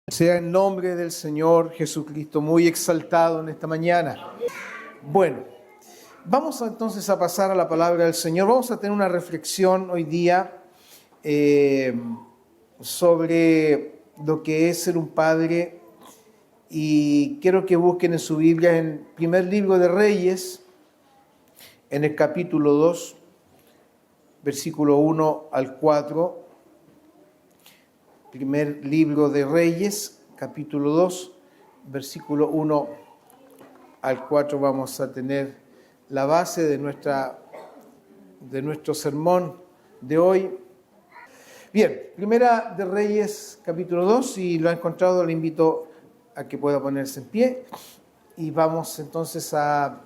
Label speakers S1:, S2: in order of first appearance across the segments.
S1: Sea el nombre del Señor Jesucristo muy exaltado en esta mañana. Bueno, vamos entonces a pasar a la palabra del Señor. Vamos a tener una reflexión hoy día sobre lo que es ser un padre, y quiero que busquen en su Biblia en el primer libro de Reyes, en el capítulo 2, versículo 1 al 4. Primer libro de Reyes, capítulo 2, versículo 1 al 4, vamos a tener la base de nuestro sermón de hoy. Bien, Primera de Reyes, capítulo 2, si lo ha encontrado, le invito a que pueda ponerse en pie y vamos entonces a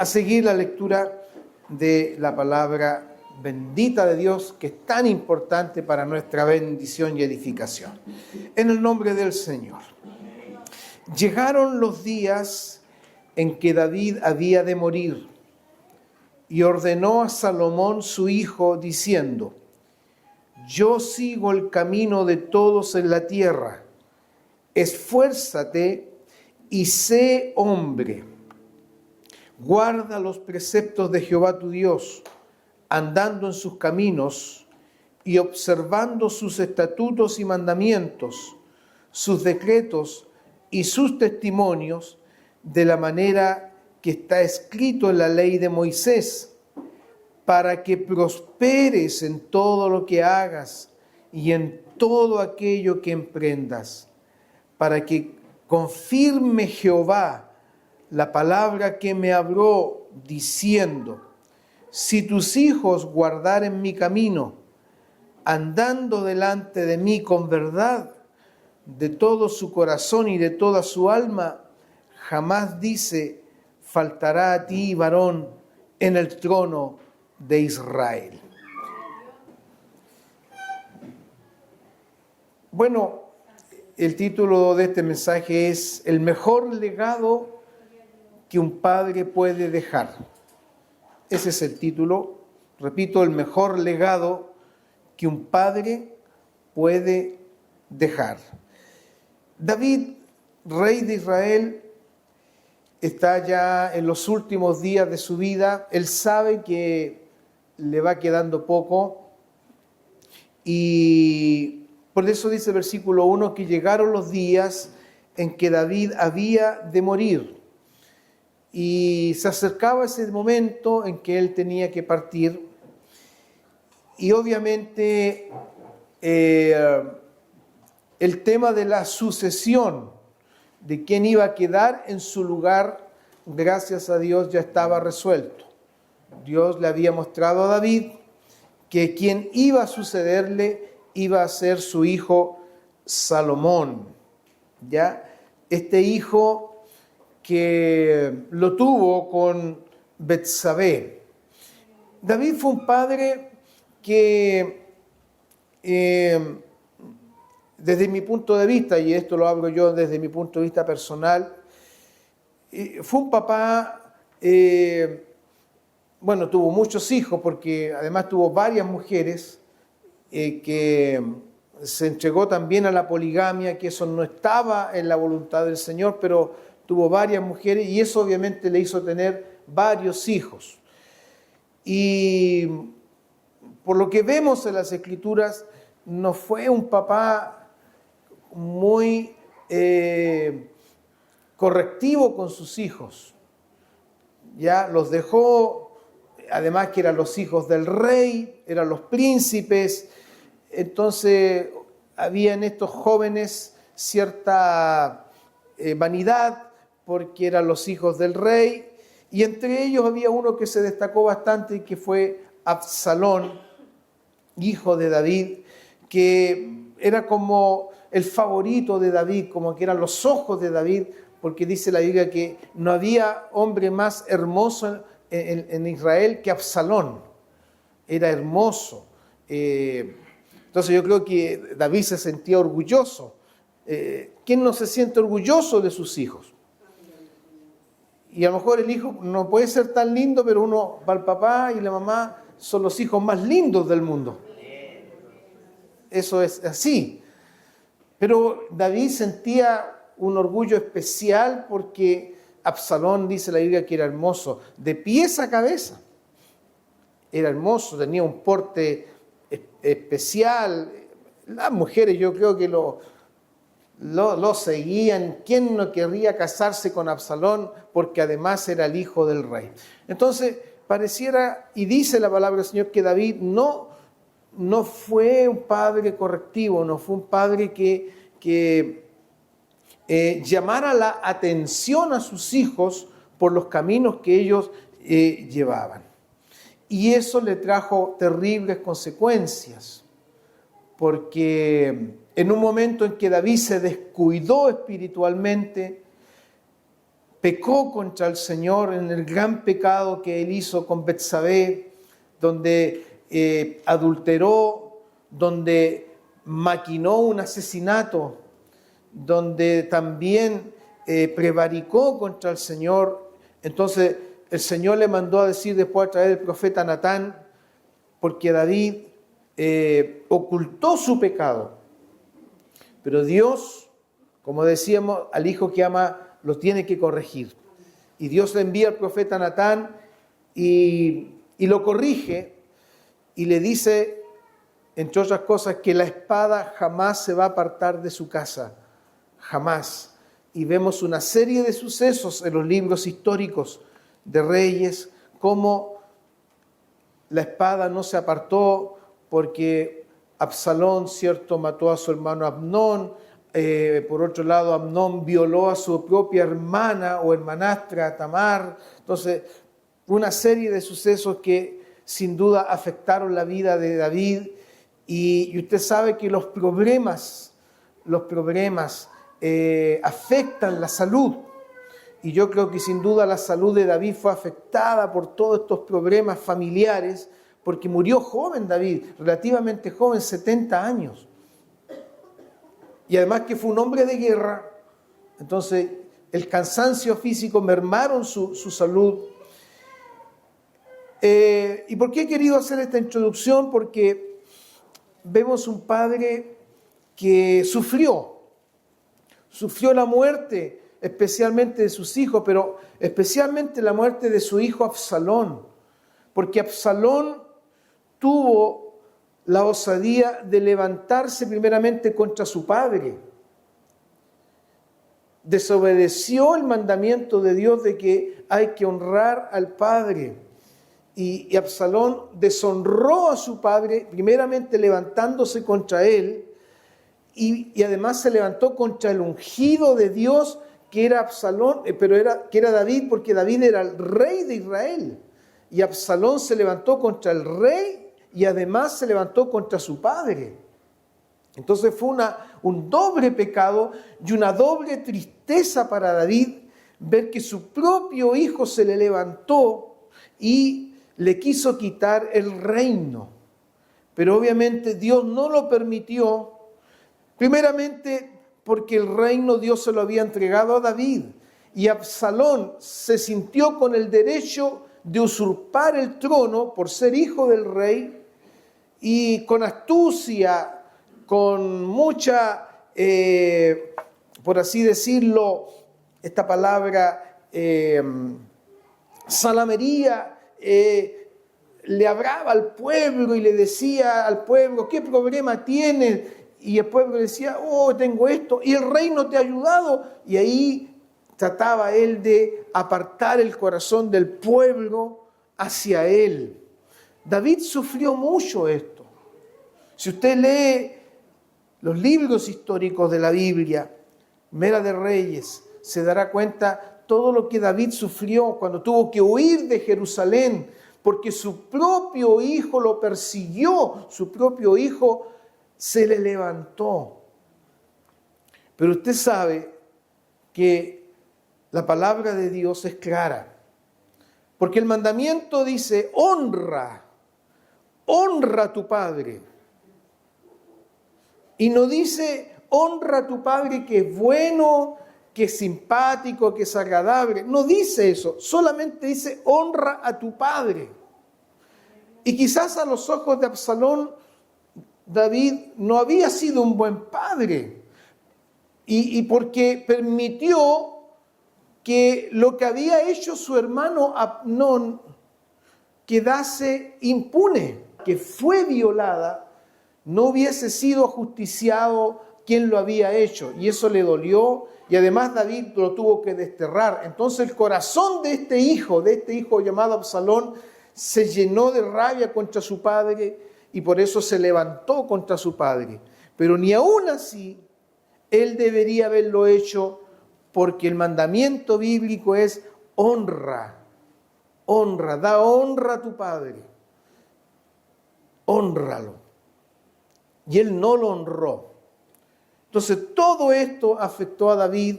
S1: seguir la lectura de la palabra bendita de Dios, que es tan importante para nuestra bendición y edificación. En el nombre del Señor. Llegaron los días en que David había de morir, y ordenó a Salomón su hijo, diciendo: yo sigo el camino de todos en la tierra. Esfuérzate y sé hombre. Guarda los preceptos de Jehová tu Dios, andando en sus caminos y observando sus estatutos y mandamientos, sus decretos y sus testimonios, de la manera que está escrito en la ley de Moisés, para que prosperes en todo lo que hagas y en todo aquello que emprendas, para que confirme Jehová la palabra que me habló, diciendo: si tus hijos guardaren mi camino, andando delante de mí con verdad, de todo su corazón y de toda su alma, jamás, dice, faltará a ti varón en el trono de Israel. Bueno, el título de este mensaje es El mejor legado que un padre puede dejar. Ese es el título. Repito, el mejor legado que un padre puede dejar. David, rey de Israel, está ya en los últimos días de su vida. Él sabe que le va quedando poco, y por eso dice el versículo 1 que llegaron los días en que David había de morir. Y se acercaba ese momento en que él tenía que partir. Y obviamente el tema de la sucesión, de quién iba a quedar en su lugar, gracias a Dios ya estaba resuelto. Dios le había mostrado a David que quien iba a sucederle iba a ser su hijo Salomón. ¿Ya? Este hijo que lo tuvo con Betsabé. David fue un padre que, desde mi punto de vista, y esto lo hablo yo desde mi punto de vista personal, fue un papá, tuvo muchos hijos, porque además tuvo varias mujeres, que se entregó también a la poligamia, que eso no estaba en la voluntad del Señor, pero tuvo varias mujeres, y eso obviamente le hizo tener varios hijos. Y por lo que vemos en las Escrituras, no fue un papá muy correctivo con sus hijos. Ya los dejó, además que eran los hijos del rey, eran los príncipes. Entonces había en estos jóvenes cierta vanidad, porque eran los hijos del rey, y entre ellos había uno que se destacó bastante, que fue Absalón, hijo de David, que era como el favorito de David, como que eran los ojos de David, porque dice la Biblia que no había hombre más hermoso en Israel que Absalón. Era hermoso. Entonces yo creo que David se sentía orgulloso. ¿Quién no se siente orgulloso de sus hijos? Y a lo mejor el hijo no puede ser tan lindo, pero uno va al papá y la mamá, son los hijos más lindos del mundo. Eso es así. Pero David sentía un orgullo especial porque Absalón, dice la Biblia, que era hermoso, de pies a cabeza. Era hermoso, tenía un porte especial. Las mujeres yo creo que lo seguían. ¿Quién no querría casarse con Absalón? Porque además era el hijo del rey. Entonces, pareciera, y dice la palabra del Señor, que David no fue un padre correctivo, no fue un padre que llamara la atención a sus hijos por los caminos que ellos llevaban. Y eso le trajo terribles consecuencias, porque en un momento en que David se descuidó espiritualmente, pecó contra el Señor en el gran pecado que él hizo con Betsabé, donde adulteró, donde maquinó un asesinato, donde también prevaricó contra el Señor. Entonces el Señor le mandó a decir después a través del profeta Natán, porque David ocultó su pecado. Pero Dios, como decíamos, al hijo que ama lo tiene que corregir. Y Dios le envía al profeta Natán y lo corrige y le dice, entre otras cosas, que la espada jamás se va a apartar de su casa. Jamás. Y vemos una serie de sucesos en los libros históricos de reyes, como la espada no se apartó porque Absalón, cierto, mató a su hermano Amnón. Por otro lado, Amnón violó a su propia hermana o hermanastra, Tamar. Entonces, una serie de sucesos que sin duda afectaron la vida de David. Y usted sabe que los problemas afectan la salud. Y yo creo que sin duda la salud de David fue afectada por todos estos problemas familiares, porque murió joven David, relativamente joven, 70 años. Y además que fue un hombre de guerra, entonces el cansancio físico mermaron su salud. ¿Y por qué he querido hacer esta introducción? Porque vemos un padre que sufrió la muerte, especialmente de sus hijos, pero especialmente la muerte de su hijo Absalón, porque Absalón tuvo la osadía de levantarse primeramente contra su padre. Desobedeció el mandamiento de Dios de que hay que honrar al padre. Y Absalón deshonró a su padre, primeramente levantándose contra él, y además se levantó contra el ungido de Dios, que era Absalón, que era David, porque David era el rey de Israel. Y Absalón se levantó contra el rey y además se levantó contra su padre. Entonces fue un doble pecado y una doble tristeza para David ver que su propio hijo se le levantó y le quiso quitar el reino. Pero obviamente Dios no lo permitió, primeramente porque el reino Dios se lo había entregado a David. Y Absalón se sintió con el derecho de usurpar el trono por ser hijo del rey, y con astucia, con mucha, por así decirlo, esta palabra, salamería, le hablaba al pueblo y le decía al pueblo, ¿qué problema tienes? Y el pueblo decía, oh, tengo esto, y el rey no te ha ayudado. Y ahí trataba él de apartar el corazón del pueblo hacia él. David sufrió mucho esto. Si usted lee los libros históricos de la Biblia, Primera de Reyes, se dará cuenta todo lo que David sufrió cuando tuvo que huir de Jerusalén, porque su propio hijo lo persiguió, su propio hijo se le levantó. Pero usted sabe que la palabra de Dios es clara, porque el mandamiento dice, honra a tu padre. Y no dice, honra a tu padre que es bueno, que es simpático, que es agradable. No dice eso, solamente dice, honra a tu padre. Y quizás a los ojos de Absalón, David no había sido un buen padre, y porque permitió que lo que había hecho su hermano Amnón quedase impune, que fue violada, no hubiese sido ajusticiado quien lo había hecho, y eso le dolió, y además David lo tuvo que desterrar. Entonces el corazón de este hijo llamado Absalón, se llenó de rabia contra su padre, y por eso se levantó contra su padre. Pero ni aún así, él debería haberlo hecho, porque el mandamiento bíblico es honra, da honra a tu padre, hónralo. Y él no lo honró. Entonces todo esto afectó a David,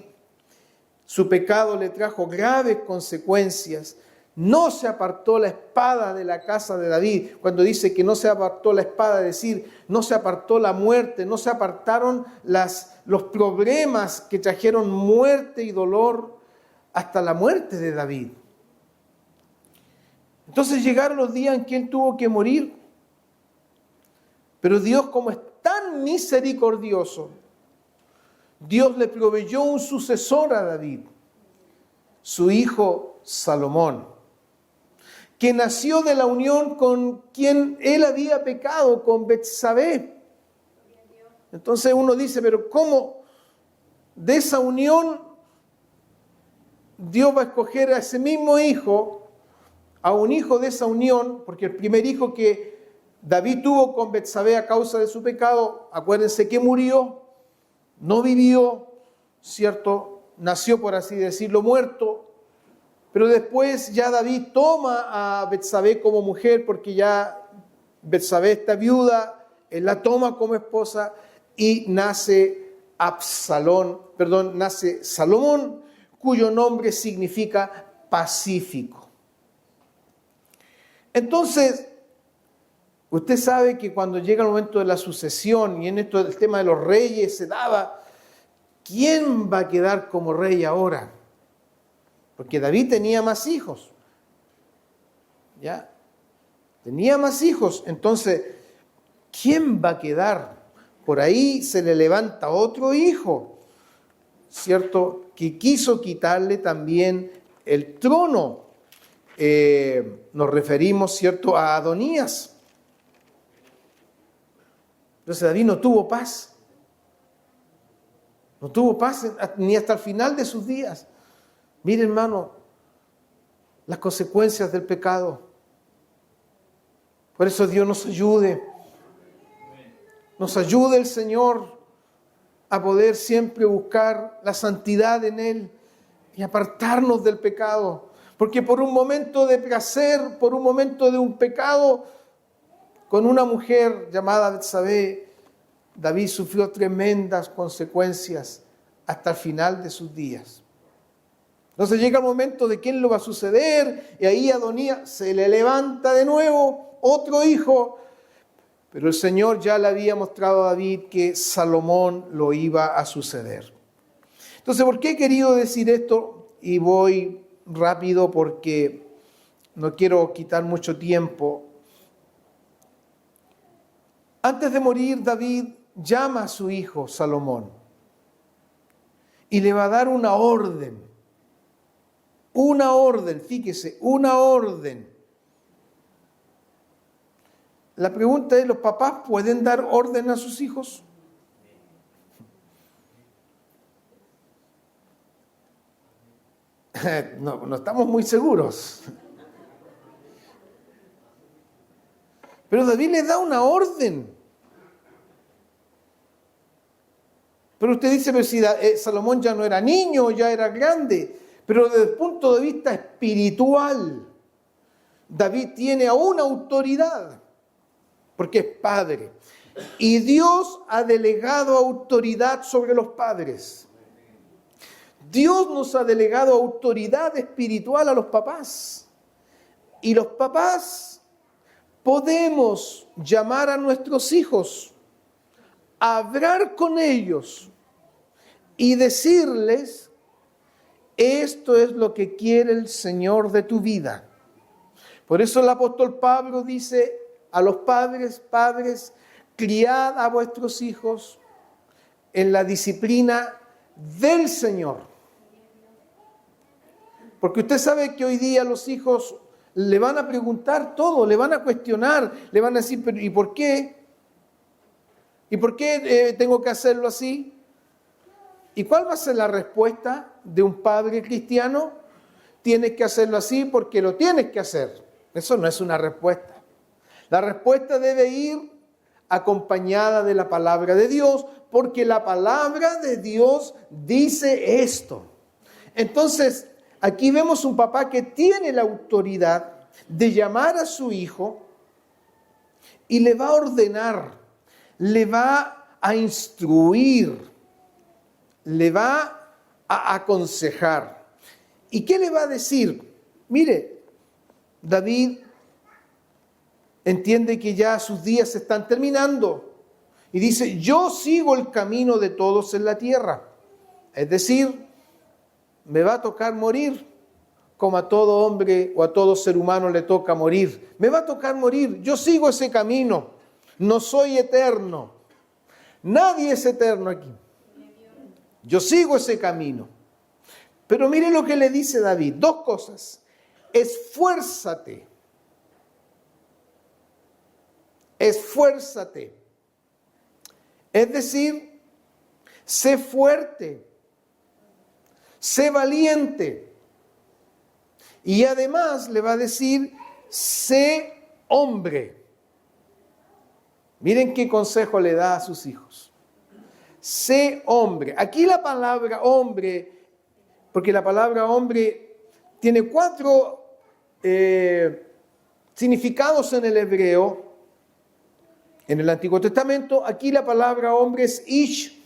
S1: su pecado le trajo graves consecuencias. No se apartó la espada de la casa de David. Cuando dice que no se apartó la espada, es decir, no se apartó la muerte, no se apartaron los problemas que trajeron muerte y dolor hasta la muerte de David. Entonces llegaron los días en que él tuvo que morir. Pero Dios, como es tan misericordioso, Dios le proveyó un sucesor a David, su hijo Salomón, que nació de la unión con quien él había pecado, con Betsabé. Entonces uno dice, pero ¿cómo de esa unión Dios va a escoger a ese mismo hijo, a un hijo de esa unión? Porque el primer hijo que David tuvo con Betsabé a causa de su pecado, acuérdense que murió, no vivió, ¿cierto? Nació, por así decirlo, muerto. Pero después ya David toma a Betsabé como mujer, porque ya Betsabé está viuda, él la toma como esposa y nace Salomón, cuyo nombre significa pacífico. Entonces, usted sabe que cuando llega el momento de la sucesión, y en esto el tema de los reyes se daba, ¿quién va a quedar como rey ahora? Porque David tenía más hijos. ¿Ya? Tenía más hijos. Entonces, ¿quién va a quedar? Por ahí se le levanta otro hijo, ¿cierto? Que quiso quitarle también el trono. Nos referimos, ¿cierto?, a Adonías. Entonces David no tuvo paz. No tuvo paz ni hasta el final de sus días. Mire, hermano, las consecuencias del pecado. Por eso Dios nos ayude. Nos ayude el Señor a poder siempre buscar la santidad en Él y apartarnos del pecado. Porque por un momento de placer, por un momento de un pecado, con una mujer llamada Betsabé, David sufrió tremendas consecuencias hasta el final de sus días. Entonces llega el momento de quién lo va a suceder, y ahí Adonías se le levanta de nuevo otro hijo, pero el Señor ya le había mostrado a David que Salomón lo iba a suceder. Entonces, ¿por qué he querido decir esto? Y voy rápido porque no quiero quitar mucho tiempo. Antes de morir, David llama a su hijo Salomón y le va a dar una orden. Una orden, fíjese, una orden. La pregunta es, ¿los papás pueden dar orden a sus hijos? No estamos muy seguros. Pero David le da una orden. Pero usted dice, pero si Salomón ya no era niño, ya era grande. Pero desde el punto de vista espiritual, David tiene aún autoridad, porque es padre. Y Dios ha delegado autoridad sobre los padres. Dios nos ha delegado autoridad espiritual a los papás. Y los papás podemos llamar a nuestros hijos, hablar con ellos y decirles: esto es lo que quiere el Señor de tu vida. Por eso el apóstol Pablo dice a los padres: criad a vuestros hijos en la disciplina del Señor. Porque usted sabe que hoy día los hijos le van a preguntar todo, le van a cuestionar, le van a decir, pero ¿y por qué? ¿Y por qué tengo que hacerlo así? ¿Y cuál va a ser la respuesta de un padre cristiano? Tienes que hacerlo así porque lo tienes que hacer. Eso no es una respuesta. La respuesta debe ir acompañada de la palabra de Dios, porque la palabra de Dios dice esto. Entonces, aquí vemos un papá que tiene la autoridad de llamar a su hijo y le va a ordenar, le va a instruir, le va a aconsejar. ¿Y qué le va a decir? Mire, David entiende que ya sus días se están terminando y dice, yo sigo el camino de todos en la tierra. Es decir, me va a tocar morir, como a todo hombre o a todo ser humano le toca morir. Me va a tocar morir, yo sigo ese camino, no soy eterno. Nadie es eterno aquí. Yo sigo ese camino. Pero mire lo que le dice David, dos cosas. Esfuérzate. Esfuérzate. Es decir, sé fuerte, sé valiente. Y además le va a decir, sé hombre. Miren qué consejo le da a sus hijos. Sé hombre. Aquí la palabra hombre, porque la palabra hombre tiene 4 significados en el hebreo. En el Antiguo Testamento, aquí la palabra hombre es ish,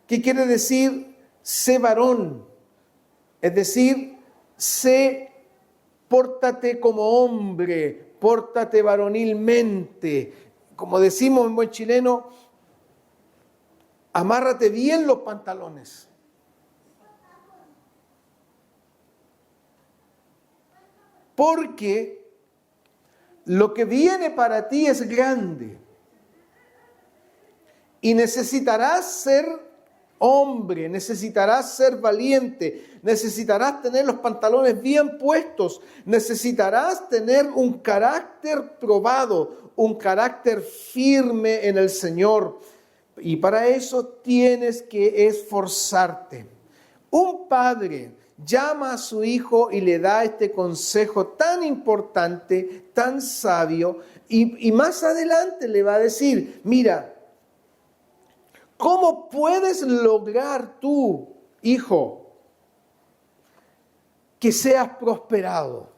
S1: que quiere decir sé varón. Es decir, pórtate como hombre, pórtate varonilmente. Como decimos en buen chileno, amárrate bien los pantalones. Porque lo que viene para ti es grande. Y necesitarás ser hombre, necesitarás ser valiente, necesitarás tener los pantalones bien puestos, necesitarás tener un carácter probado, un carácter firme en el Señor. Y para eso tienes que esforzarte. Un padre llama a su hijo y le da este consejo tan importante, tan sabio, y más adelante le va a decir, mira, ¿cómo puedes lograr tú, hijo, que seas prosperado?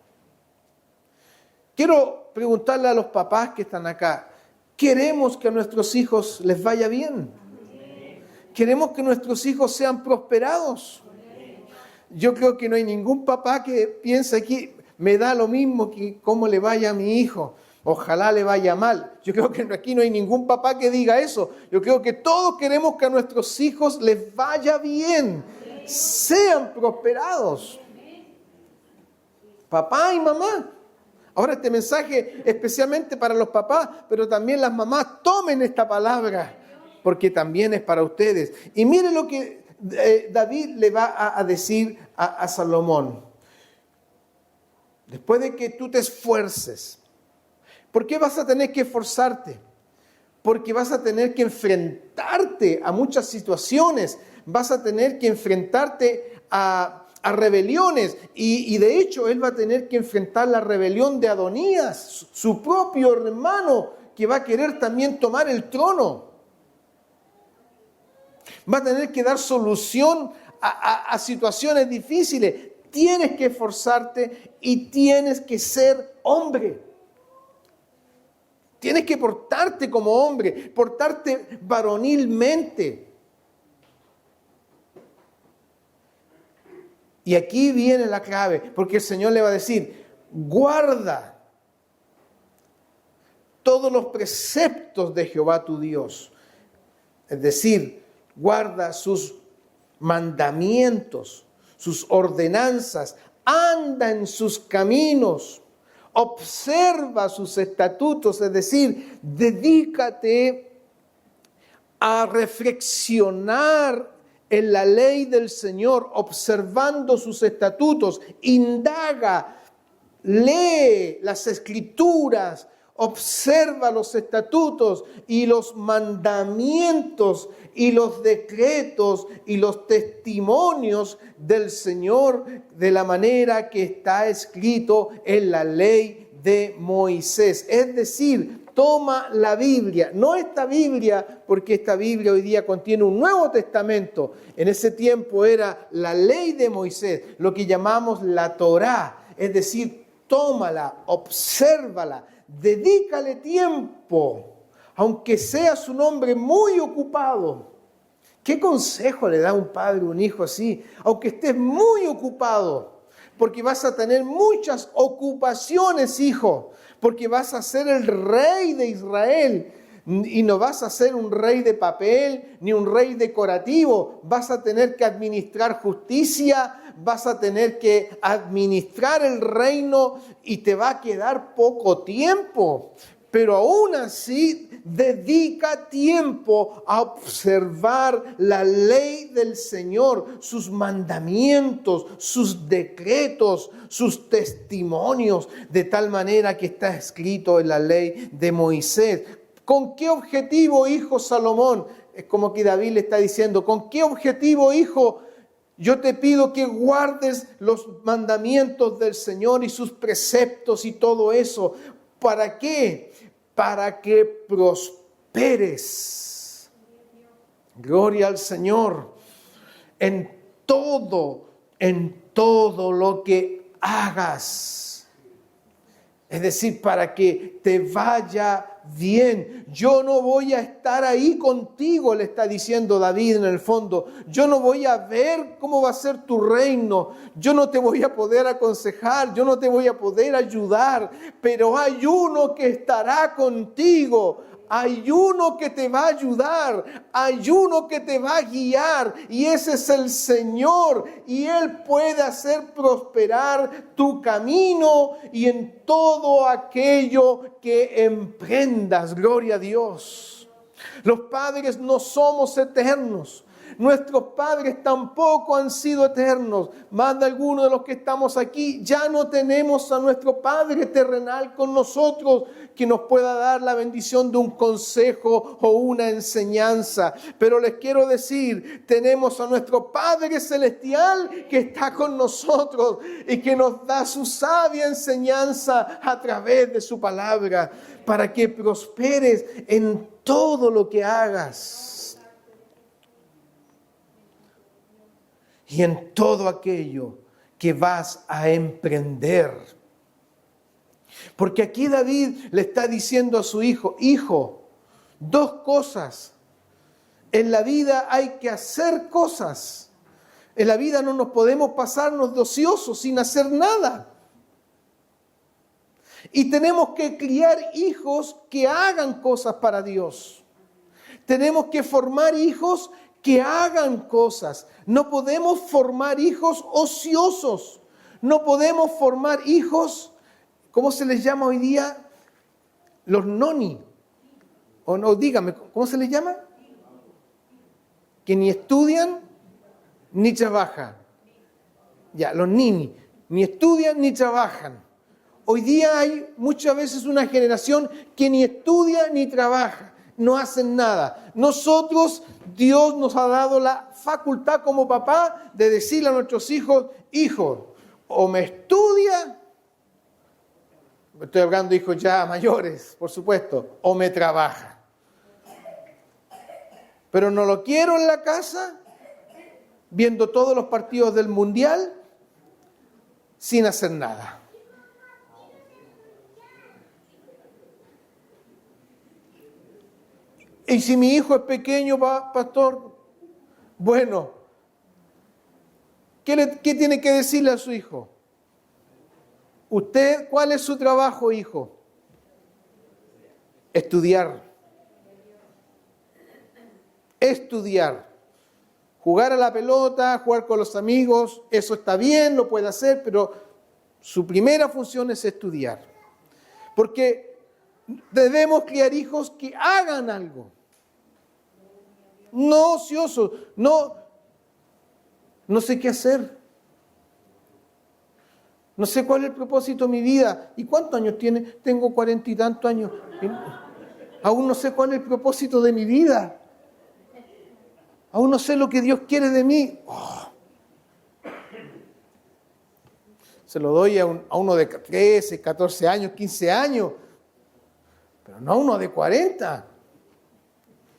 S1: Quiero preguntarle a los papás que están acá, ¿queremos que a nuestros hijos les vaya bien? ¿Queremos que nuestros hijos sean prosperados? Yo creo que no hay ningún papá que piense aquí, me da lo mismo que cómo le vaya a mi hijo, ojalá le vaya mal. Yo creo que aquí no hay ningún papá que diga eso. Yo creo que todos queremos que a nuestros hijos les vaya bien, sean prosperados. Papá y mamá. Ahora este mensaje especialmente para los papás, pero también las mamás, tomen esta palabra, porque también es para ustedes. Y miren lo que David le va a decir a Salomón. Después de que tú te esfuerces, ¿por qué vas a tener que esforzarte? Porque vas a tener que enfrentarte a muchas situaciones, vas a tener que enfrentarte a rebeliones, y de hecho él va a tener que enfrentar la rebelión de Adonías, su propio hermano, que va a querer también tomar el trono. Va a tener que dar solución a situaciones difíciles. Tienes que esforzarte y tienes que ser hombre. Tienes que portarte como hombre, portarte varonilmente. Y aquí viene la clave, porque el Señor le va a decir, guarda todos los preceptos de Jehová tu Dios. Es decir, guarda sus mandamientos, sus ordenanzas, anda en sus caminos, observa sus estatutos, es decir, dedícate a reflexionar en la ley del Señor, observando sus estatutos, indaga, lee las Escrituras, observa los estatutos y los mandamientos y los decretos y los testimonios del Señor de la manera que está escrito en la ley de Moisés. Es decir, toma la Biblia, no esta Biblia, porque esta Biblia hoy día contiene un Nuevo Testamento. En ese tiempo era la ley de Moisés, lo que llamamos la Torá. Es decir, tómala, obsérvala, dedícale tiempo, aunque seas un hombre muy ocupado. ¿Qué consejo le da un padre a un hijo así? Aunque estés muy ocupado, porque vas a tener muchas ocupaciones, hijo, porque vas a ser el rey de Israel y no vas a ser un rey de papel ni un rey decorativo. Vas a tener que administrar justicia, vas a tener que administrar el reino y te va a quedar poco tiempo. Pero aún así, dedica tiempo a observar la ley del Señor, sus mandamientos, sus decretos, sus testimonios, de tal manera que está escrito en la ley de Moisés. ¿Con qué objetivo, hijo Salomón? Es como que David le está diciendo, ¿con qué objetivo, hijo? Yo te pido que guardes los mandamientos del Señor y sus preceptos y todo eso. ¿Para qué? Para que prosperes. Gloria al Señor. En todo lo que hagas. Es decir, para que te vaya bien. Yo no voy a estar ahí contigo, le está diciendo David en el fondo. Yo no voy a ver cómo va a ser tu reino. Yo no te voy a poder aconsejar, yo no te voy a poder ayudar, pero hay uno que estará contigo. Hay uno que te va a ayudar, hay uno que te va a guiar y ese es el Señor y Él puede hacer prosperar tu camino y en todo aquello que emprendas. Gloria a Dios. Los padres no somos eternos. Nuestros padres tampoco han sido eternos. Más de algunos de los que estamos aquí ya no tenemos a nuestro Padre terrenal con nosotros que nos pueda dar la bendición de un consejo o una enseñanza. Pero les quiero decir, tenemos a nuestro Padre celestial que está con nosotros y que nos da su sabia enseñanza a través de su palabra para que prosperes en todo lo que hagas. Y en todo aquello que vas a emprender. Porque aquí David le está diciendo a su hijo, hijo, dos cosas. En la vida hay que hacer cosas. En la vida no nos podemos pasarnos de ociosos sin hacer nada. Y tenemos que criar hijos que hagan cosas para Dios. Tenemos que formar hijos que hagan cosas. No podemos formar hijos ociosos. No podemos formar hijos, ¿cómo se les llama hoy día? Los noni. O no, dígame, ¿cómo se les llama? Que ni estudian ni trabajan. Ya, los nini. Ni estudian ni trabajan. Hoy día hay muchas veces una generación que ni estudia ni trabaja. No hacen nada. Nosotros, Dios nos ha dado la facultad como papá de decirle a nuestros hijos, hijo, o me estudia, estoy hablando de hijos ya mayores, por supuesto, o me trabaja. Pero no lo quiero en la casa, viendo todos los partidos del mundial, sin hacer nada. Y si mi hijo es pequeño, pastor, bueno, ¿qué tiene que decirle a su hijo? ¿Usted cuál es su trabajo, hijo? Estudiar. Estudiar. Jugar a la pelota, jugar con los amigos, eso está bien, lo puede hacer, pero su primera función es estudiar. Porque debemos criar hijos que hagan algo. No ociosos, no No sé qué hacer. No sé cuál es el propósito de mi vida. ¿Y cuántos años tiene? Tengo 40 y tantos años. Aún no sé cuál es el propósito de mi vida. Aún no sé lo que Dios quiere de mí. Se lo doy a uno de 13, 14 años, 15 años. Pero no a uno de 40.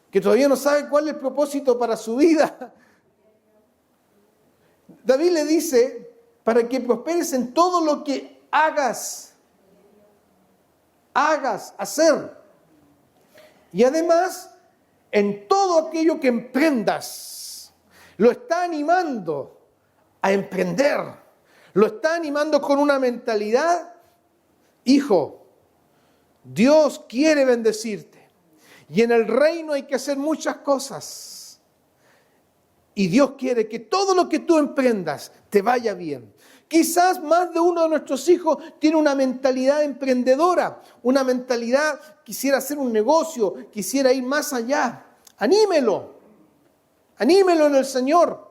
S1: Que todavía no sabe cuál es el propósito para su vida. David le dice, para que prosperes en todo lo que hagas, hacer. Y además, en todo aquello que emprendas, lo está animando a emprender. Lo está animando con una mentalidad, hijo, Dios quiere bendecirte. Y en el reino hay que hacer muchas cosas. Y Dios quiere que todo lo que tú emprendas te vaya bien. Quizás más de uno de nuestros hijos tiene una mentalidad emprendedora, una mentalidad, quisiera hacer un negocio, quisiera ir más allá. Anímelo en el Señor.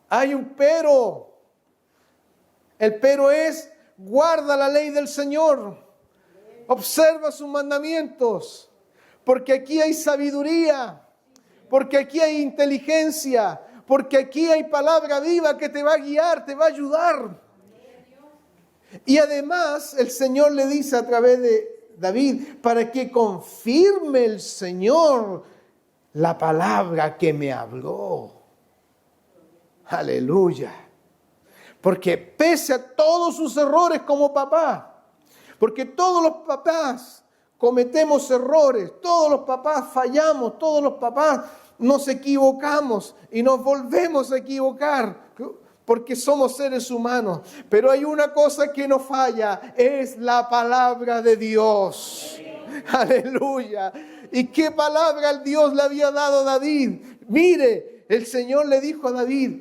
S1: Hay un pero. El pero es, guarda la ley del Señor. Observa sus mandamientos. Porque aquí hay sabiduría. Porque aquí hay inteligencia. Porque aquí hay palabra viva que te va a guiar, te va a ayudar. Y además el Señor le dice a través de David, para que confirme el Señor la palabra que me habló. Aleluya. Porque pese a todos sus errores como papá, porque todos los papás cometemos errores, todos los papás fallamos, todos los papás nos equivocamos y nos volvemos a equivocar porque somos seres humanos. Pero hay una cosa que no falla, es la palabra de Dios. Aleluya. ¿Y qué palabra Dios le había dado a David? Mire, el Señor le dijo a David,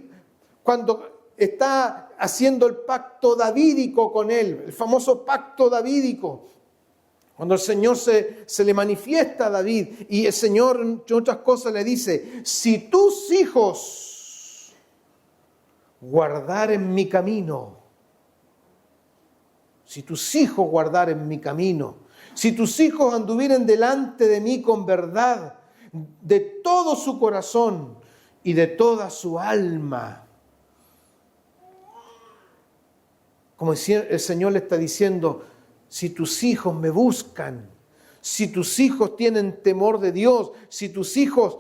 S1: cuando está haciendo el pacto davídico con él, el famoso pacto davídico, cuando el Señor se le manifiesta a David y el Señor, entre otras cosas, le dice, si tus hijos guardaren mi camino, si tus hijos guardaren mi camino, si tus hijos anduvieren delante de mí con verdad, de todo su corazón y de toda su alma, como el Señor le está diciendo, si tus hijos me buscan, si tus hijos tienen temor de Dios, si tus hijos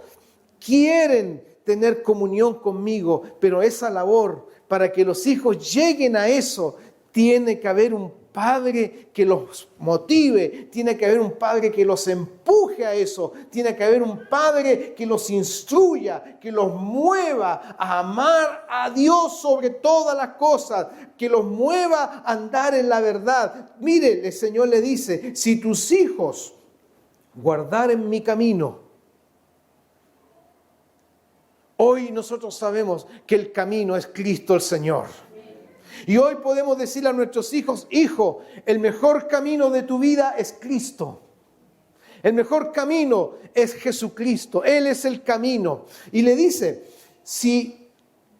S1: quieren tener comunión conmigo, pero esa labor, para que los hijos lleguen a eso, tiene que haber un padre que los motive, tiene que haber un padre que los empuje a eso, tiene que haber un padre que los instruya, que los mueva a amar a Dios sobre todas las cosas, que los mueva a andar en la verdad. Mire, el Señor le dice, si tus hijos guardaren mi camino. Hoy nosotros sabemos que el camino es Cristo el Señor. Y hoy podemos decirle a nuestros hijos, hijo, el mejor camino de tu vida es Cristo. El mejor camino es Jesucristo. Él es el camino. Y le dice, si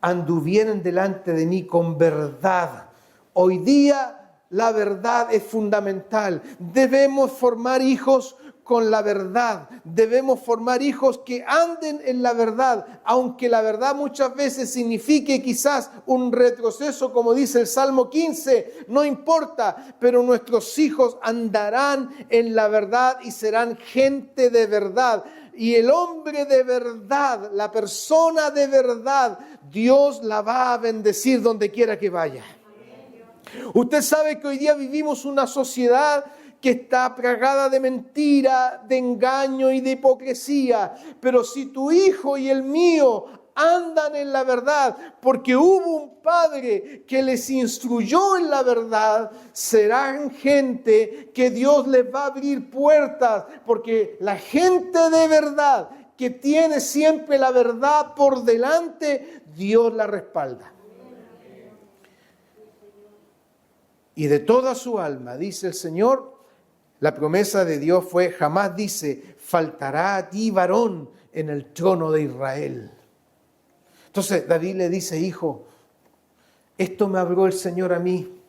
S1: anduvieren delante de mí con verdad. Hoy día la verdad es fundamental. Debemos formar hijos con la verdad. Debemos formar hijos que anden en la verdad, aunque la verdad muchas veces signifique quizás un retroceso, como dice el Salmo 15, no importa, pero nuestros hijos andarán en la verdad y serán gente de verdad. Y el hombre de verdad, la persona de verdad, Dios la va a bendecir donde quiera que vaya. Usted sabe que hoy día vivimos una sociedad que está plagada de mentira, de engaño y de hipocresía. Pero si tu hijo y el mío andan en la verdad, porque hubo un padre que les instruyó en la verdad, serán gente que Dios les va a abrir puertas, porque la gente de verdad que tiene siempre la verdad por delante, Dios la respalda. Y de toda su alma, dice el Señor, la promesa de Dios fue, jamás dice, faltará a ti varón en el trono de Israel. Entonces David le dice, hijo, esto me habló el Señor a mí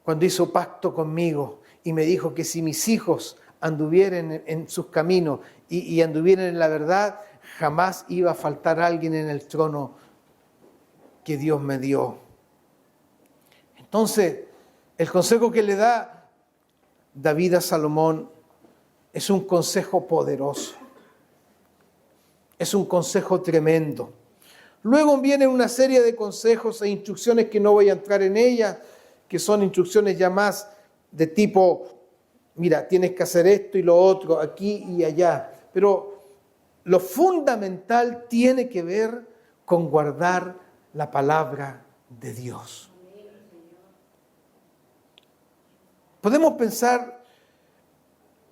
S1: cuando hizo pacto conmigo y me dijo que si mis hijos anduvieran en sus caminos y anduvieran en la verdad, jamás iba a faltar alguien en el trono que Dios me dio. Entonces, el consejo que le da David a Salomón es un consejo poderoso. Es un consejo tremendo. Luego viene una serie de consejos e instrucciones que no voy a entrar en ellas, que son instrucciones ya más de tipo, mira, tienes que hacer esto y lo otro, aquí y allá. Pero lo fundamental tiene que ver con guardar la palabra de Dios. Podemos pensar,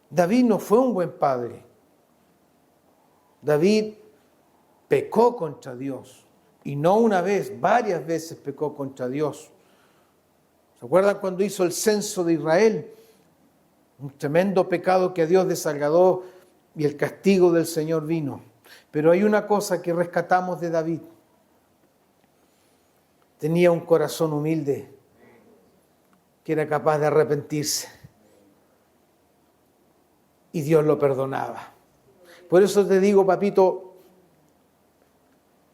S1: David no fue un buen padre. David pecó contra Dios. Y no una vez, varias veces pecó contra Dios. ¿Se acuerdan cuando hizo el censo de Israel? Un tremendo pecado que a Dios desagradó y el castigo del Señor vino. Pero hay una cosa que rescatamos de David. Tenía un corazón humilde que era capaz de arrepentirse. Y Dios lo perdonaba. Por eso te digo, papito,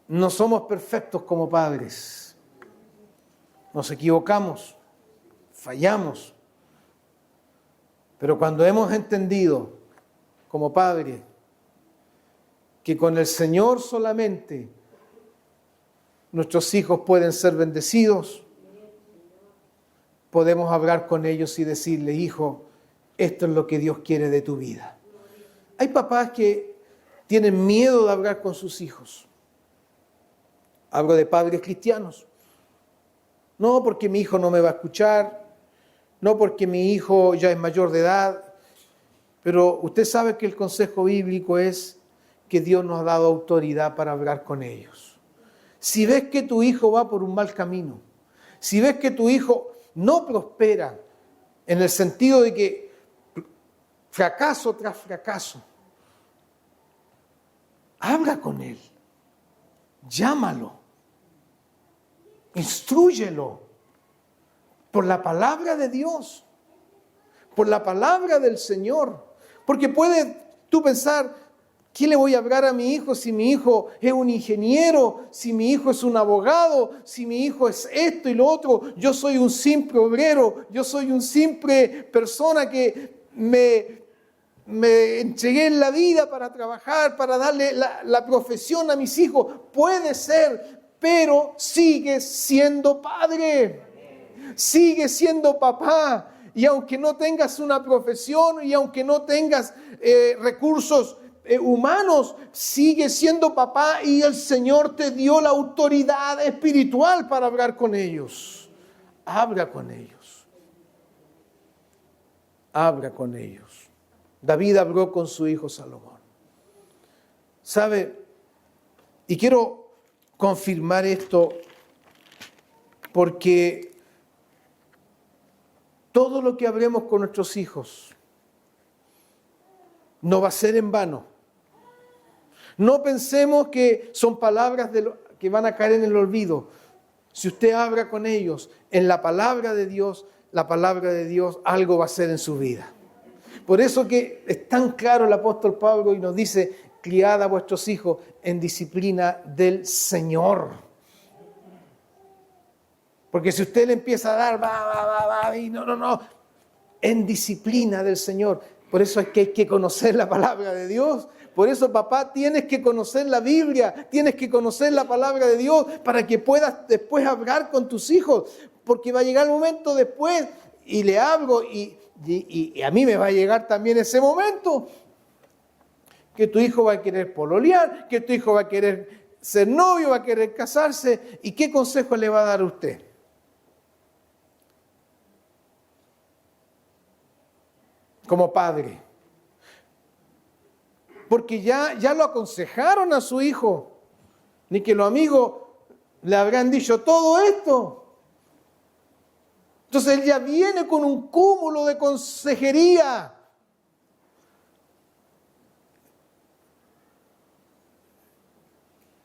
S1: no somos perfectos como padres. Nos equivocamos, fallamos. Pero cuando hemos entendido como padres que con el Señor solamente nuestros hijos pueden ser bendecidos, podemos hablar con ellos y decirle, hijo, esto es lo que Dios quiere de tu vida. Hay papás que tienen miedo de hablar con sus hijos. Hablo de padres cristianos. No porque mi hijo no me va a escuchar, no porque mi hijo ya es mayor de edad, pero usted sabe que el consejo bíblico es que Dios nos ha dado autoridad para hablar con ellos. Si ves que tu hijo va por un mal camino, si ves que tu hijo no prospera en el sentido de que fracaso tras fracaso, habla con él, llámalo, instrúyelo por la palabra de Dios, por la palabra del Señor. Porque puedes tú pensar, ¿qué le voy a hablar a mi hijo si mi hijo es un ingeniero, si mi hijo es un abogado, si mi hijo es esto y lo otro? Yo soy un simple obrero, yo soy un simple persona que me entregué en la vida para trabajar, para darle la profesión a mis hijos. Puede ser, pero sigue siendo padre, sigue siendo papá. Y aunque no tengas una profesión y aunque no tengas recursos humanos, sigue siendo papá y el Señor te dio la autoridad espiritual para hablar con ellos. Habla con ellos. Habla con ellos. David habló con su hijo Salomón. ¿Sabe? Y quiero confirmar esto porque todo lo que hablemos con nuestros hijos no va a ser en vano. No pensemos que son palabras que van a caer en el olvido. Si usted habla con ellos en la palabra de Dios, algo va a ser en su vida. Por eso que es tan claro el apóstol Pablo y nos dice, criad a vuestros hijos en disciplina del Señor. Porque si usted le empieza a dar, y no, en disciplina del Señor. Por eso es que hay que conocer la palabra de Dios. Por eso, papá, tienes que conocer la Biblia, tienes que conocer la palabra de Dios para que puedas después hablar con tus hijos. Porque va a llegar el momento después y le hablo y a mí me va a llegar también ese momento que tu hijo va a querer pololear, que tu hijo va a querer ser novio, va a querer casarse. ¿Y qué consejo le va a dar a usted? Como padre. Porque ya lo aconsejaron a su hijo. Ni que los amigos le habrán dicho todo esto. Entonces él ya viene con un cúmulo de consejería.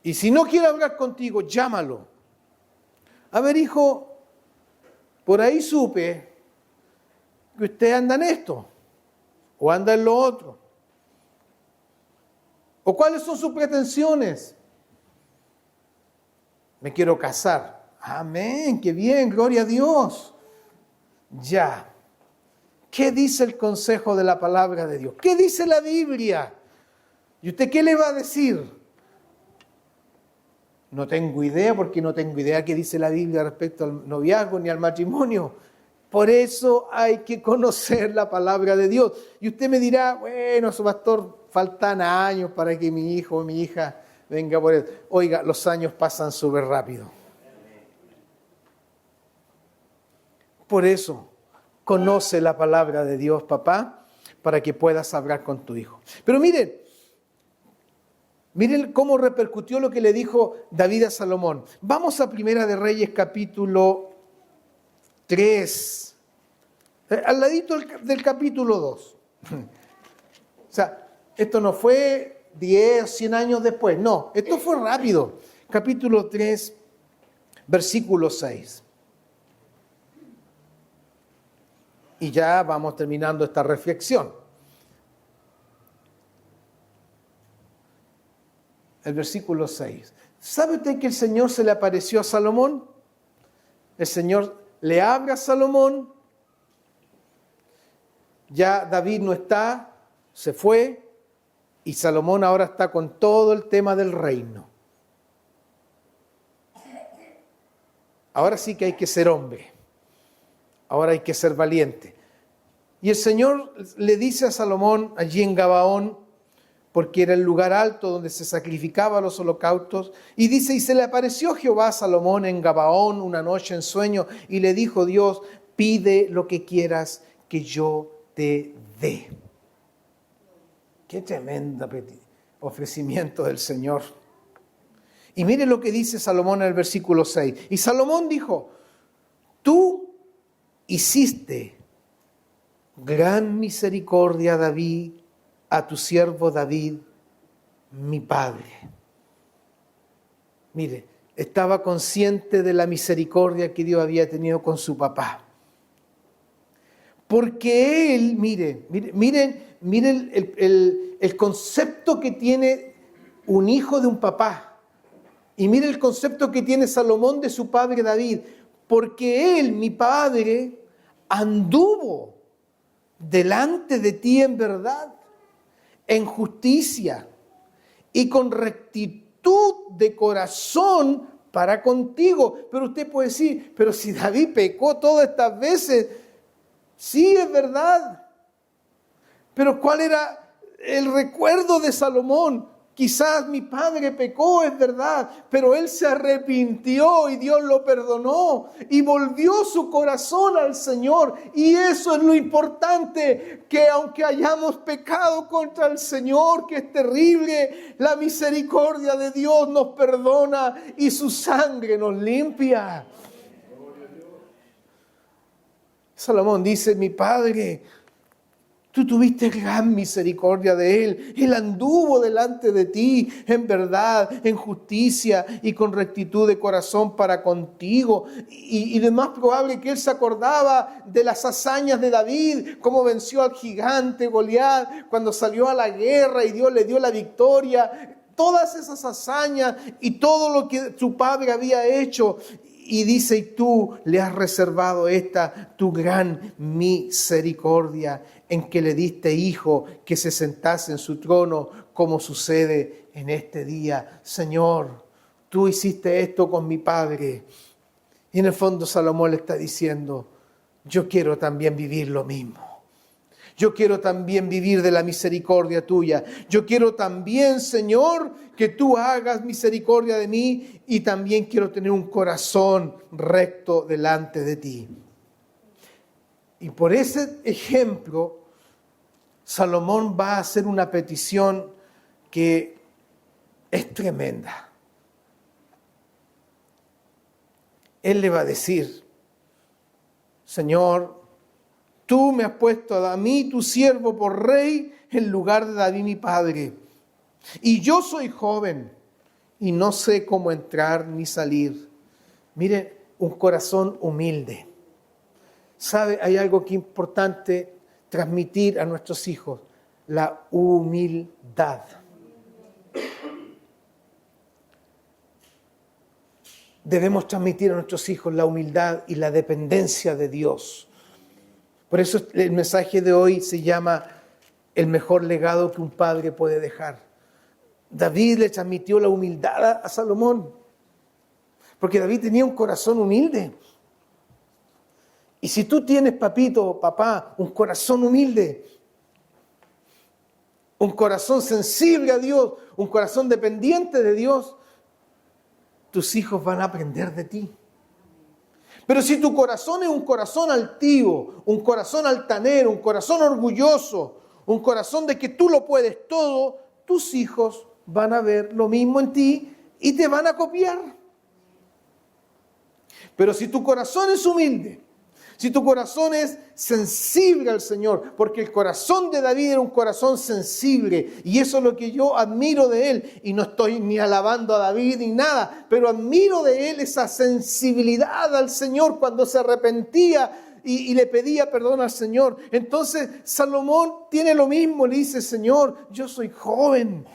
S1: Y si no quiere hablar contigo, llámalo. A ver, hijo, por ahí supe que usted anda en esto, o anda en lo otro. ¿O cuáles son sus pretensiones? Me quiero casar. Amén, qué bien, gloria a Dios. Ya. ¿Qué dice el consejo de la palabra de Dios? ¿Qué dice la Biblia? ¿Y usted qué le va a decir? No tengo idea, porque no tengo idea qué dice la Biblia respecto al noviazgo ni al matrimonio. Por eso hay que conocer la palabra de Dios. Y usted me dirá, bueno, su pastor, faltan años para que mi hijo o mi hija venga por él. Oiga, los años pasan súper rápido. Por eso, conoce la palabra de Dios, papá, para que puedas hablar con tu hijo. Pero miren cómo repercutió lo que le dijo David a Salomón. Vamos a Primera de Reyes, capítulo 3, al ladito del capítulo 2. O sea, esto no fue 10, 100 años después, no, esto fue rápido. Capítulo 3, versículo 6. Y ya vamos terminando esta reflexión. El versículo 6. ¿Sabe usted que el Señor se le apareció a Salomón? El Señor le habla a Salomón. Ya David no está, se fue. Y Salomón ahora está con todo el tema del reino. Ahora sí que hay que ser hombre. Ahora hay que ser valiente. Y el Señor le dice a Salomón allí en Gabaón, porque era el lugar alto donde se sacrificaban los holocaustos, y dice, y se le apareció Jehová a Salomón en Gabaón una noche en sueño, y le dijo Dios, pide lo que quieras que yo te dé. Qué tremendo ofrecimiento del Señor. Y mire lo que dice Salomón en el versículo 6. Y Salomón dijo, tú hiciste gran misericordia, David, a tu siervo David, mi padre. Mire, estaba consciente de la misericordia que Dios había tenido con su papá. Porque él, miren el concepto que tiene un hijo de un papá. Y mire el concepto que tiene Salomón de su padre David. Porque él, mi padre, anduvo delante de ti en verdad, en justicia y con rectitud de corazón para contigo. Pero usted puede decir, pero si David pecó todas estas veces, sí, es verdad. Pero ¿cuál era el recuerdo de Salomón? Quizás mi padre pecó, es verdad, pero él se arrepintió y Dios lo perdonó y volvió su corazón al Señor. Y eso es lo importante, que aunque hayamos pecado contra el Señor, que es terrible, la misericordia de Dios nos perdona y su sangre nos limpia. Salomón dice, mi padre, tú tuviste gran misericordia de él. Él anduvo delante de ti en verdad, en justicia y con rectitud de corazón para contigo. Y de más probable que él se acordaba de las hazañas de David, cómo venció al gigante Goliat, cuando salió a la guerra y Dios le dio la victoria. Todas esas hazañas y todo lo que su padre había hecho. Y dice, y tú le has reservado esta tu gran misericordia, en que le diste hijo que se sentase en su trono, como sucede en este día. Señor, tú hiciste esto con mi padre. Y en el fondo Salomón le está diciendo, yo quiero también vivir lo mismo. Yo quiero también vivir de la misericordia tuya. Yo quiero también, Señor, que tú hagas misericordia de mí, y también quiero tener un corazón recto delante de ti. Y por ese ejemplo, Salomón va a hacer una petición que es tremenda. Él le va a decir, Señor, tú me has puesto a mí, tu siervo, por rey en lugar de David mi padre. Y yo soy joven y no sé cómo entrar ni salir. Mire, un corazón humilde. ¿Sabe? Hay algo que es importante transmitir a nuestros hijos: la humildad. Debemos transmitir a nuestros hijos la humildad y la dependencia de Dios. Por eso el mensaje de hoy se llama el mejor legado que un padre puede dejar. David le transmitió la humildad a Salomón, porque David tenía un corazón humilde. Y si tú tienes, papito, papá, un corazón humilde, un corazón sensible a Dios, un corazón dependiente de Dios, tus hijos van a aprender de ti. Pero si tu corazón es un corazón altivo, un corazón altanero, un corazón orgulloso, un corazón de que tú lo puedes todo, tus hijos van a ver lo mismo en ti y te van a copiar. Pero si tu corazón es humilde, si tu corazón es sensible al Señor, porque el corazón de David era un corazón sensible, y eso es lo que yo admiro de él, y no estoy ni alabando a David ni nada, pero admiro de él esa sensibilidad al Señor cuando se arrepentía y le pedía perdón al Señor. Entonces Salomón tiene lo mismo, le dice: Señor, yo soy joven.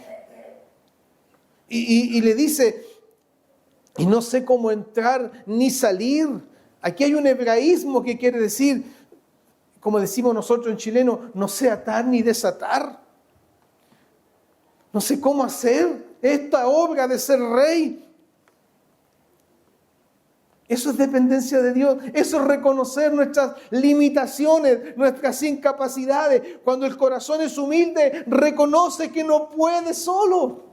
S1: Y le dice: y no sé cómo entrar ni salir. Aquí hay un hebraísmo que quiere decir, como decimos nosotros en chileno, no sé atar ni desatar. No sé cómo hacer esta obra de ser rey. Eso es dependencia de Dios. Eso es reconocer nuestras limitaciones, nuestras incapacidades. Cuando el corazón es humilde, reconoce que no puede solo.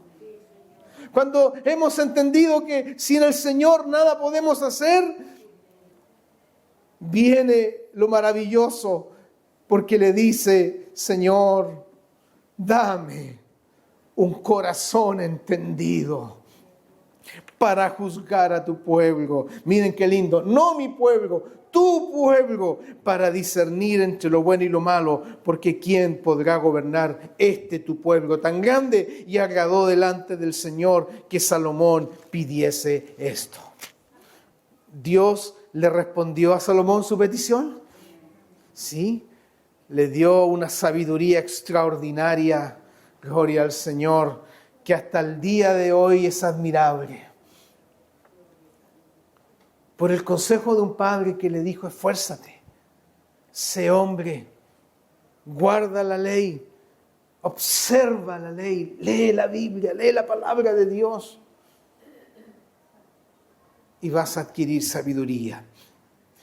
S1: Cuando hemos entendido que sin el Señor nada podemos hacer, viene lo maravilloso, porque le dice: Señor, dame un corazón entendido para juzgar a tu pueblo. Miren qué lindo, no mi pueblo, tu pueblo, para discernir entre lo bueno y lo malo, porque ¿quién podrá gobernar tu pueblo tan grande? Y agradó delante del Señor que Salomón pidiese esto. Dios le respondió a Salomón su petición. Sí, le dio una sabiduría extraordinaria, gloria al Señor, que hasta el día de hoy es admirable. Por el consejo de un padre que le dijo: esfuérzate, sé hombre, guarda la ley, observa la ley, lee la Biblia, lee la palabra de Dios, y vas a adquirir sabiduría.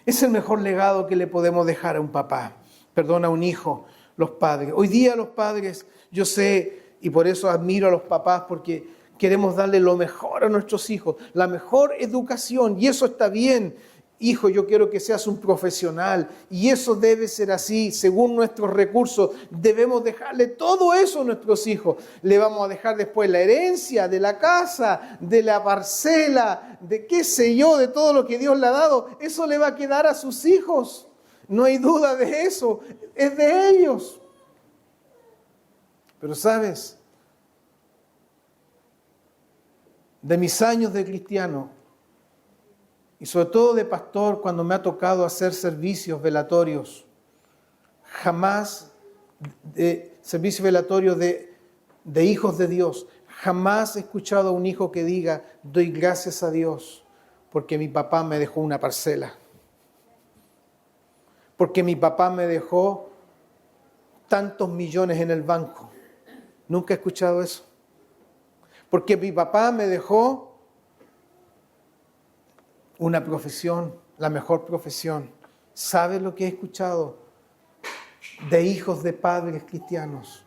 S1: Es el mejor legado que le podemos dejar a un papá, a un hijo, los padres. Hoy día los padres, yo sé, y por eso admiro a los papás, porque queremos darle lo mejor a nuestros hijos, la mejor educación, y eso está bien. Hijo, yo quiero que seas un profesional, y eso debe ser así, según nuestros recursos. Debemos dejarle todo eso a nuestros hijos. Le vamos a dejar después la herencia de la casa, de la parcela, de qué sé yo, de todo lo que Dios le ha dado. Eso le va a quedar a sus hijos. No hay duda de eso, es de ellos. Pero ¿sabes? De mis años de cristiano, y sobre todo de pastor, cuando me ha tocado hacer servicios velatorios, jamás, servicios velatorios de hijos de Dios, jamás he escuchado a un hijo que diga: doy gracias a Dios porque mi papá me dejó una parcela, porque mi papá me dejó tantos millones en el banco. Nunca he escuchado eso. Porque mi papá me dejó una profesión, la mejor profesión. ¿Sabes lo que he escuchado de hijos de padres cristianos,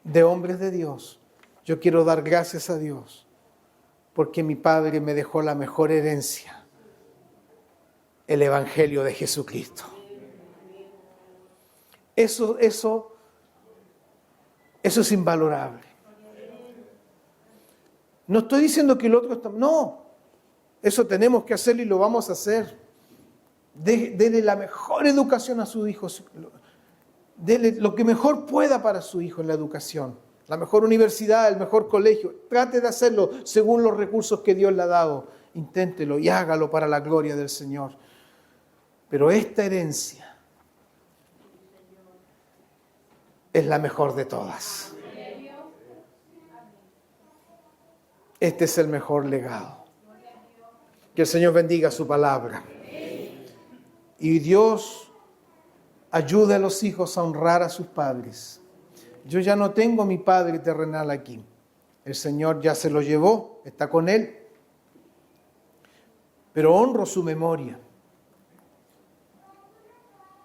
S1: de hombres de Dios? Yo quiero dar gracias a Dios porque mi padre me dejó la mejor herencia, el Evangelio de Jesucristo. Eso es invalorable. No estoy diciendo que el otro está... No, eso tenemos que hacerlo y lo vamos a hacer. Dele la mejor educación a sus hijos. Dele lo que mejor pueda para su hijo en la educación. la mejor universidad, el mejor colegio. Trate de hacerlo según los recursos que Dios le ha dado. Inténtelo y hágalo para la gloria del Señor. Pero esta herencia es la mejor de todas. Este es el mejor legado. Que el Señor bendiga su palabra. Y Dios ayude a los hijos a honrar a sus padres. Yo ya no tengo mi padre terrenal aquí. El Señor ya se lo llevó, está con él. Pero honro su memoria.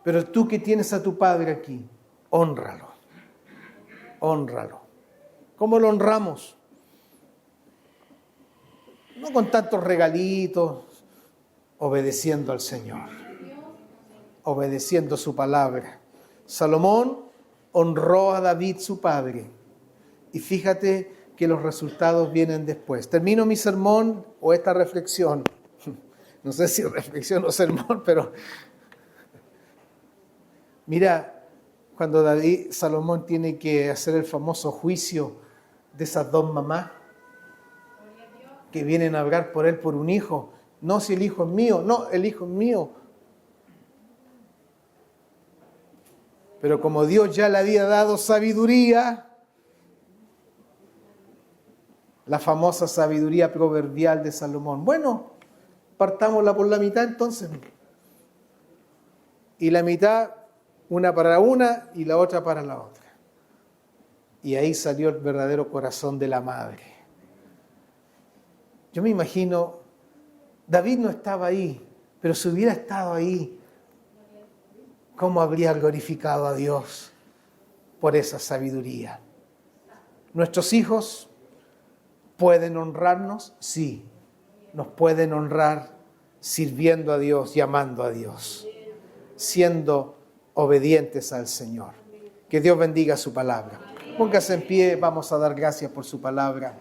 S1: Pero tú que tienes a tu padre aquí, hónralo. Hónralo. ¿Cómo lo honramos? No con tantos regalitos, obedeciendo al Señor, obedeciendo su palabra. Salomón honró a David, su padre, y fíjate que los resultados vienen después. Termino mi sermón o esta reflexión, no sé si reflexión o sermón, pero mira, cuando Salomón tiene que hacer el famoso juicio de esas dos mamás, que vienen a hablar por él por un hijo. No, si el hijo es mío, no, el hijo es mío. Pero como Dios ya le había dado sabiduría, la famosa sabiduría proverbial de Salomón. Bueno, partámosla por la mitad entonces. Y la mitad, una para una y la otra para la otra. Y ahí salió el verdadero corazón de la madre. Yo me imagino, David no estaba ahí, pero si hubiera estado ahí, ¿cómo habría glorificado a Dios por esa sabiduría? ¿Nuestros hijos pueden honrarnos? Sí, nos pueden honrar sirviendo a Dios y amando a Dios, siendo obedientes al Señor. Que Dios bendiga su palabra. Póngase en pie, vamos a dar gracias por su palabra.